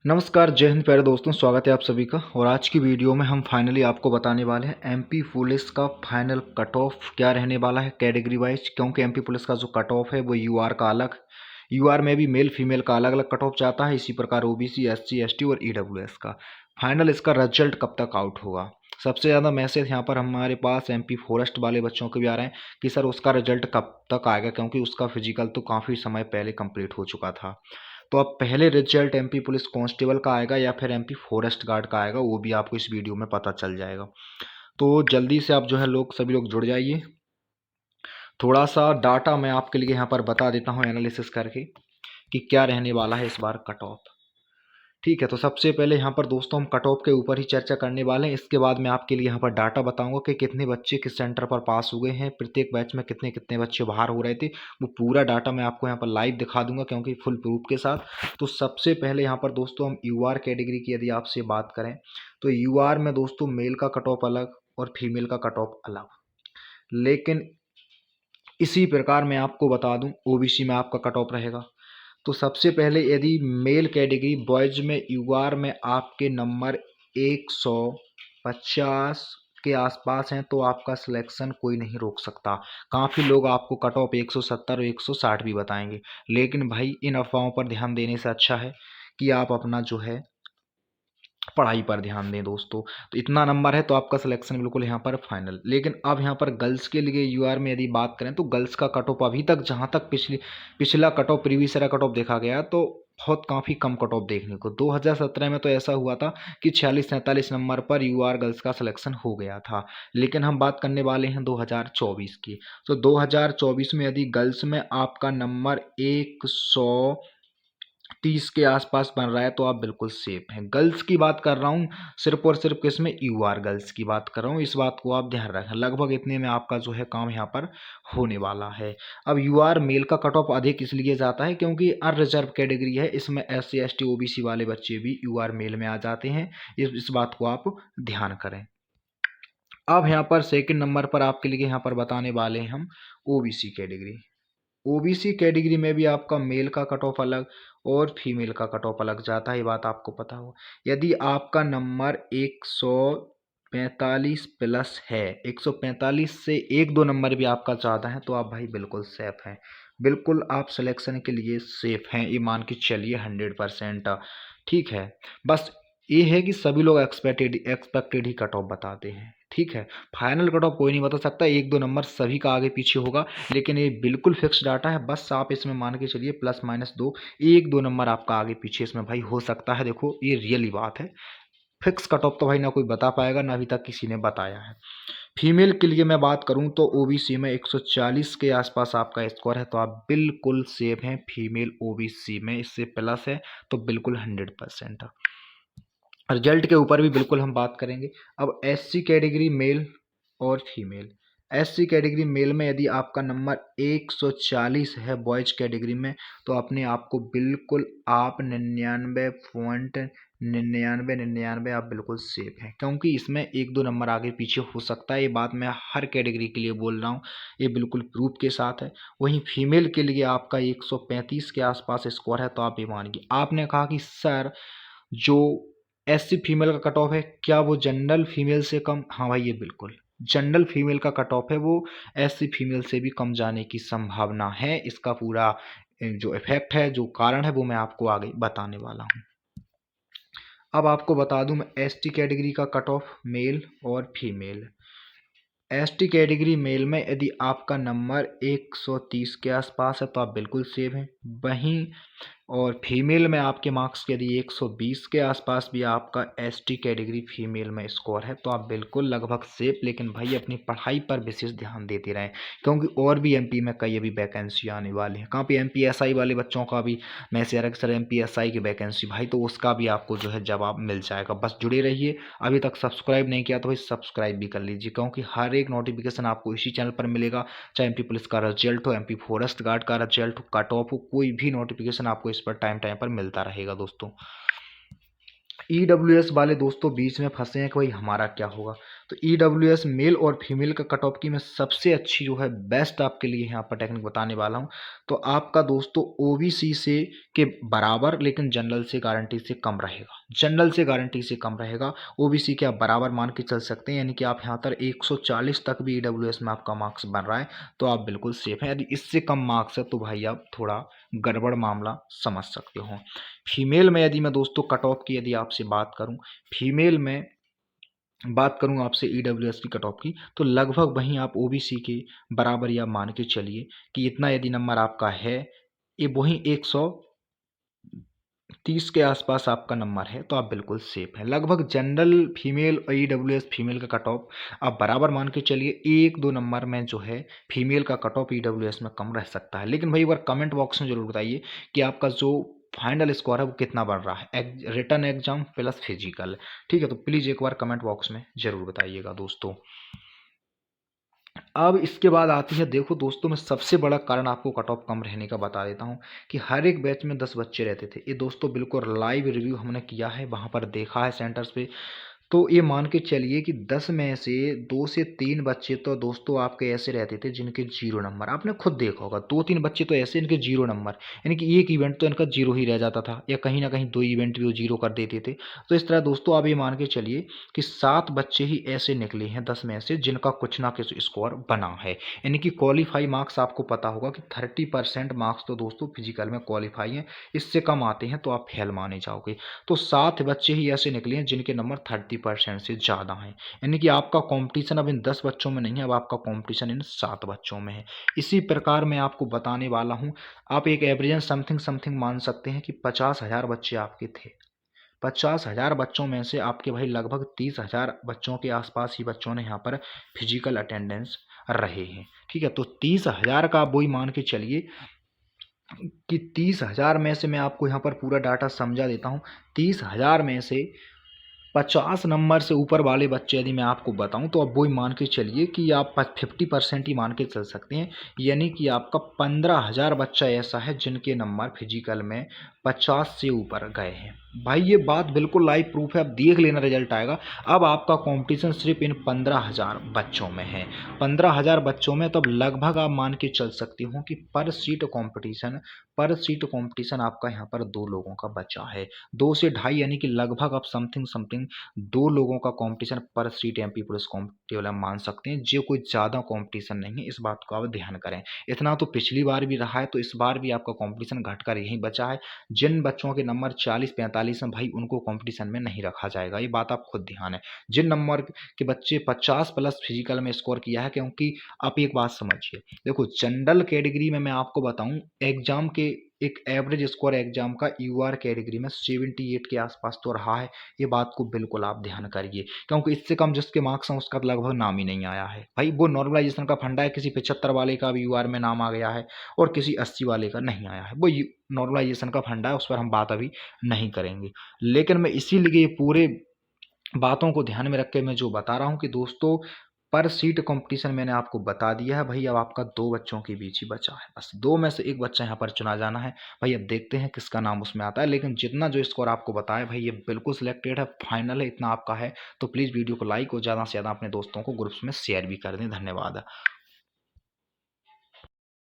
नमस्कार, जय हिंद प्यारे दोस्तों। स्वागत है आप सभी का। और आज की वीडियो में हम फाइनली आपको बताने वाले हैं एमपी पुलिस का फाइनल कट ऑफ क्या रहने वाला है कैटेगरी वाइज। क्योंकि एमपी पुलिस का जो कट ऑफ है वो यूआर का अलग, यूआर में भी मेल फीमेल का अलग अलग कट ऑफ जाता है। इसी प्रकार ओबीसी, एससी, एसटी और ईडब्ल्यूएस का फाइनल इसका रिजल्ट कब तक आउट होगा। सबसे ज़्यादा मैसेज यहाँ पर हमारे पास एमपी फॉरेस्ट वाले बच्चों के भी आ रहे हैं कि सर उसका रिजल्ट कब तक आएगा, क्योंकि उसका फिजिकल तो काफ़ी समय पहले कंप्लीट हो चुका था। तो अब पहले रिजल्ट एमपी पुलिस कांस्टेबल का आएगा या फिर एमपी फॉरेस्ट गार्ड का आएगा, वो भी आपको इस वीडियो में पता चल जाएगा। तो जल्दी से आप जो है सभी लोग जुड़ जाइए। थोड़ा सा डाटा मैं आपके लिए यहाँ पर बता देता हूँ एनालिसिस करके कि क्या रहने वाला है इस बार कट ऑफ। ठीक है, तो सबसे पहले यहाँ पर दोस्तों हम कट ऑफ के ऊपर ही चर्चा करने वाले हैं। इसके बाद मैं आपके लिए यहाँ पर डाटा बताऊंगा कि कितने बच्चे किस सेंटर पर पास हुए हैं, प्रत्येक बैच में कितने कितने बच्चे बाहर हो रहे थे। वो पूरा डाटा मैं आपको यहाँ पर लाइव दिखा दूंगा, क्योंकि फुल प्रूफ के साथ। तो सबसे पहले यहाँ पर दोस्तों हम यूआर कैटेगरी की यदि आपसे बात करें तो यूआर में दोस्तों मेल का कट ऑफ अलग और फीमेल का कट ऑफ अलग। लेकिन इसी प्रकार मैं आपको बता दूं ओबीसी में आपका कट ऑफ रहेगा। तो सबसे पहले यदि मेल कैटेगरी बॉयज में यूआर में आपके नंबर 150 के आसपास हैं तो आपका सिलेक्शन कोई नहीं रोक सकता। काफ़ी लोग आपको कट ऑफ 170 और 160 भी बताएंगे, लेकिन भाई इन अफवाहों पर ध्यान देने से अच्छा है कि आप अपना जो है पढ़ाई पर ध्यान दें दोस्तों। तो इतना नंबर है तो आपका सिलेक्शन बिल्कुल यहाँ पर फाइनल। लेकिन अब यहाँ पर गर्ल्स के लिए यूआर में यदि बात करें तो गर्ल्स का कट ऑफ अभी तक जहाँ तक पिछला cut off previous year cut off देखा गया तो बहुत काफ़ी कम कट ऑफ देखने को। 2017 में तो ऐसा हुआ था कि 46-47 नंबर पर यूआर गर्ल्स का सिलेक्शन हो गया था। लेकिन हम बात करने वाले हैं 2024 की। तो 2024 में यदि गर्ल्स में आपका नंबर 130 के आसपास बन रहा है तो आप बिल्कुल सेफ हैं। गर्ल्स की बात कर रहा हूँ सिर्फ और सिर्फ, किसमें, यूआर गर्ल्स की बात कर रहा हूँ। इस बात को आप ध्यान रखें, लगभग इतने में आपका जो है काम यहाँ पर होने वाला है। अब यूआर मेल का कट ऑफ अधिक इसलिए जाता है क्योंकि अनरिजर्व कैटेगरी है, इसमें एससी, एसटी, ओबीसी वाले बच्चे भी यूआर मेल में आ जाते हैं। इस बात को आप ध्यान करें। अब यहाँ पर सेकंड नंबर पर आपके लिए यहाँ पर बताने वाले हैं हम ओबीसी कैटेगरी। ओबीसी कैटेगरी में भी आपका मेल का कट ऑफ अलग और फीमेल का कट ऑफ अलग जाता है, ये बात आपको पता हो। यदि आपका नंबर 145 प्लस है, 145 से एक दो नंबर भी आपका ज़्यादा है तो आप भाई बिल्कुल सेफ हैं। बिल्कुल आप सिलेक्शन के लिए सेफ हैं, ये मान के चलिए 100%। ठीक है, बस ये है कि सभी लोग एक्सपेक्टेड ही कट ऑफ बताते हैं। ठीक है, फाइनल कट ऑफ कोई नहीं बता सकता, एक दो नंबर सभी का आगे पीछे होगा, लेकिन ये बिल्कुल फिक्स डाटा है। बस आप इसमें मान के चलिए प्लस माइनस दो, एक दो नंबर आपका आगे पीछे इसमें भाई हो सकता है। देखो ये रियली बात है, फिक्स कट ऑफ तो भाई ना कोई बता पाएगा ना अभी तक किसी ने बताया है। फीमेल के लिए मैं बात करूं तो ओबीसी में 140 के आसपास आपका स्कोर है तो आप बिल्कुल सेफ हैं। फीमेल ओबीसी में इससे प्लस है तो बिल्कुल 100%। रिजल्ट के ऊपर भी बिल्कुल हम बात करेंगे। अब एससी कैटेगरी मेल और फीमेल। एससी कैटेगरी मेल में यदि आपका नंबर 140 है बॉयज कैटेगरी में तो अपने आप को बिल्कुल आप 99.99 आप बिल्कुल सेफ हैं, क्योंकि इसमें एक दो नंबर आगे पीछे हो सकता है। ये बात मैं हर कैटेगरी के लिए बोल रहा हूँ, ये बिल्कुल प्रूफ के साथ है। वहीं फीमेल के लिए आपका 135 के आसपास स्कोर है तो आप ये मानिए। आपने कहा कि सर जो एससी फीमेल का कट ऑफ है क्या वो जनरल फीमेल से कम? हाँ भाई, ये बिल्कुल जनरल फीमेल का कट ऑफ है, वो एससी फीमेल से भी कम जाने की संभावना है। इसका पूरा जो इफेक्ट है, जो कारण है, वो मैं आपको आगे बताने वाला हूँ। अब आपको बता दूं मैं एसटी कैटेगरी का कट ऑफ मेल और फीमेल। एसटी कैटेगरी मेल में यदि आपका नंबर 130 के आसपास है तो आप बिल्कुल सेफ हैं। वहीं और फीमेल में आपके मार्क्स यदि 120 के आसपास भी आपका एसटी कैटेगरी फीमेल में स्कोर है तो आप बिल्कुल लगभग सेफ। लेकिन भाई अपनी पढ़ाई पर विशेष ध्यान देते रहें, क्योंकि और भी एमपी में कई अभी वैकेंसी आने वाली हैं। कहाँ पे एमपीएसआई वाले बच्चों का भी मैसेज आ रहा है कि सर एमपीएसआई की वैकेंसी, भाई तो उसका भी आपको जो है जवाब मिल जाएगा। बस जुड़े रहिए। अभी तक सब्सक्राइब नहीं किया तो भाई सब्सक्राइब भी कर लीजिए, क्योंकि हर एक नोटिफिकेशन आपको इसी चैनल पर मिलेगा। चाहे एमपी पुलिस का रिजल्ट हो, एमपी फॉरेस्ट गार्ड का रिजल्ट हो, कट ऑफ हो, कोई भी नोटिफिकेशन आपको इस पर टाइम टाइम पर मिलता रहेगा दोस्तों। ईडब्ल्यूएस वाले दोस्तों बीच में फंसे हैं कि भाई हमारा क्या होगा, तो ईडब्ल्यूएस मेल और फीमेल का कट ऑफ की मैं सबसे अच्छी जो है बेस्ट आपके लिए यहाँ पर टेक्निक बताने वाला हूँ। तो आपका दोस्तों ओबीसी से के बराबर, लेकिन जनरल से गारंटी से कम रहेगा। जनरल से गारंटी से कम रहेगा, ओबीसी के आप बराबर मान के चल सकते हैं। यानी कि आप यहाँ पर 140 तक भी ईडब्ल्यूएस में आपका मार्क्स बन रहा है तो आप बिल्कुल सेफ हैं। यदि इससे कम मार्क्स है तो भाई आप थोड़ा गड़बड़ मामला समझ सकते हो। फीमेल में यदि मैं दोस्तों कट ऑफ की यदि आपसे बात करूं, फीमेल में बात करूं आपसे ईडब्ल्यूएस की कट ऑफ की, तो लगभग वहीं आप ओबीसी के बराबर या मान के चलिए कि इतना यदि नंबर आपका है, ये वहीं 130 के आसपास आपका नंबर है तो आप बिल्कुल सेफ हैं। लगभग जनरल फीमेल और ईडब्ल्यूएस फीमेल का कट ऑफ आप बराबर मान के चलिए, 1-2 नंबर में जो है फीमेल का कट ऑफ ईडब्ल्यूएस में कम रह सकता है। लेकिन भाई एक बार कमेंट बॉक्स में जरूर बताइए कि आपका जो फाइनल स्कोर है वो कितना बढ़ रहा है, रिटन एग्जाम प्लस फिजिकल। ठीक है, तो प्लीज़ एक बार कमेंट बॉक्स में जरूर बताइएगा दोस्तों। अब इसके बाद आती है, देखो दोस्तों मैं सबसे बड़ा कारण आपको कट ऑफ कम रहने का बता देता हूँ कि हर एक बैच में 10 बच्चे रहते थे। ये दोस्तों बिल्कुल लाइव रिव्यू हमने किया है, वहाँ पर देखा है सेंटर्स पे। तो ये मान के चलिए कि 10 में से 2 से 3 बच्चे तो दोस्तों आपके ऐसे रहते थे जिनके 0 नंबर। आपने खुद देखा होगा 2-3 बच्चे तो ऐसे इनके 0 नंबर, यानी कि एक इवेंट तो इनका 0 ही रह जाता था, या कहीं ना कहीं 2 इवेंट भी वो 0 कर देते थे। तो इस तरह दोस्तों आप ये मान के चलिए कि 7 बच्चे ही ऐसे निकले हैं 10 में से जिनका कुछ ना कुछ स्कोर बना है। यानी कि क्वालिफाई मार्क्स आपको पता होगा कि 30% मार्क्स तो दोस्तों फिजिकल में क्वालिफाई हैं, इससे कम आते हैं तो आप फेल माने जाओगे। तो 7 बच्चे ही ऐसे निकले हैं जिनके नंबर 30% से ज़्यादा हैं। यानी कि आपका कंपटीशन अब इन 10 बच्चों में नहीं है, अब आपका कंपटीशन इन 7 बच्चों में है। इसी प्रकार मैं आपको बताने वाला हूँ, आप एक एवरेज समथिंग समथिंग मान सकते हैं कि 50,000 बच्चे आपके थे। 50,000 बच्चों में से आपके भाई लगभग 30,000 बच्चों के आसपास ही बच्चों ने यहाँ पर फिजिकल अटेंडेंस रहे हैं। ठीक है, तो 30,000 का आप वही मान के चलिए कि 30,000 में से मैं आपको यहाँ पर पूरा डाटा समझा देता हूँ। 30,000 में से 50 नंबर से ऊपर वाले बच्चे यदि मैं आपको बताऊं तो अब वही मान के चलिए कि आप 50% ही मान के चल सकते हैं। यानी कि आपका 15,000 बच्चा ऐसा है जिनके नंबर फिजिकल में 50 से ऊपर गए हैं। भाई ये बात बिल्कुल लाइव प्रूफ है, अब देख लेना रिजल्ट आएगा। अब आपका कंपटीशन सिर्फ इन 15,000 बच्चों में है। 15,000 बच्चों में तो अब लगभग आप मान के चल सकते हो कि पर सीट कंपटीशन आपका यहाँ पर 2 लोगों का बचा है। 2 से ढाई, यानी कि लगभग आप समथिंग समथिंग 2 लोगों का कंपटीशन पर सीट एमपी पुलिस कांस्टेबल हम मान सकते हैं, जो कोई ज़्यादा कंपटीशन नहीं है। इस बात को आप ध्यान करें। इतना तो पिछली बार भी रहा है, तो इस बार भी आपका कंपटीशन घटकर यहीं बचा है। जिन बच्चों के नंबर 40-45 हैं भाई उनको कंपटीशन में नहीं रखा जाएगा, ये बात आप खुद ध्यान है। जिन नंबर के बच्चे 50 प्लस फिजिकल में स्कोर किया है, क्योंकि आप एक बात समझिए, देखो जनरल कैटेगरी में मैं आपको बताऊं, एग्जाम के एक एवरेज स्कोर एग्जाम का यूआर कैटेगरी में 78 के आसपास तो रहा है। ये बात को बिल्कुल आप ध्यान करिए, क्योंकि इससे कम जिसके मार्क्स हैं उसका तो लगभग नाम ही नहीं आया है। भाई वो नॉर्मलाइजेशन का फंडा है, किसी 75 वाले का भी यूआर में नाम आ गया है और किसी 80 वाले का नहीं आया है। वो नॉर्मलाइजेशन का फंडा है, उस पर हम बात अभी नहीं करेंगे। लेकिन मैं इसीलिए पूरे बातों को ध्यान में रख के मैं जो बता रहा हूँ कि दोस्तों पर सीट कंपटीशन मैंने आपको बता दिया है। भाई अब आपका 2 बच्चों के बीच ही बचा है, बस 2 में से एक बच्चा यहाँ पर चुना जाना है। भाई अब देखते हैं किसका नाम उसमें आता है, लेकिन जितना जो स्कोर आपको बताया भाई ये बिल्कुल सिलेक्टेड है, फाइनल है, इतना आपका है। तो प्लीज़ वीडियो को लाइक और ज़्यादा से ज़्यादा अपने दोस्तों को ग्रुप्स में शेयर भी कर दें। धन्यवाद।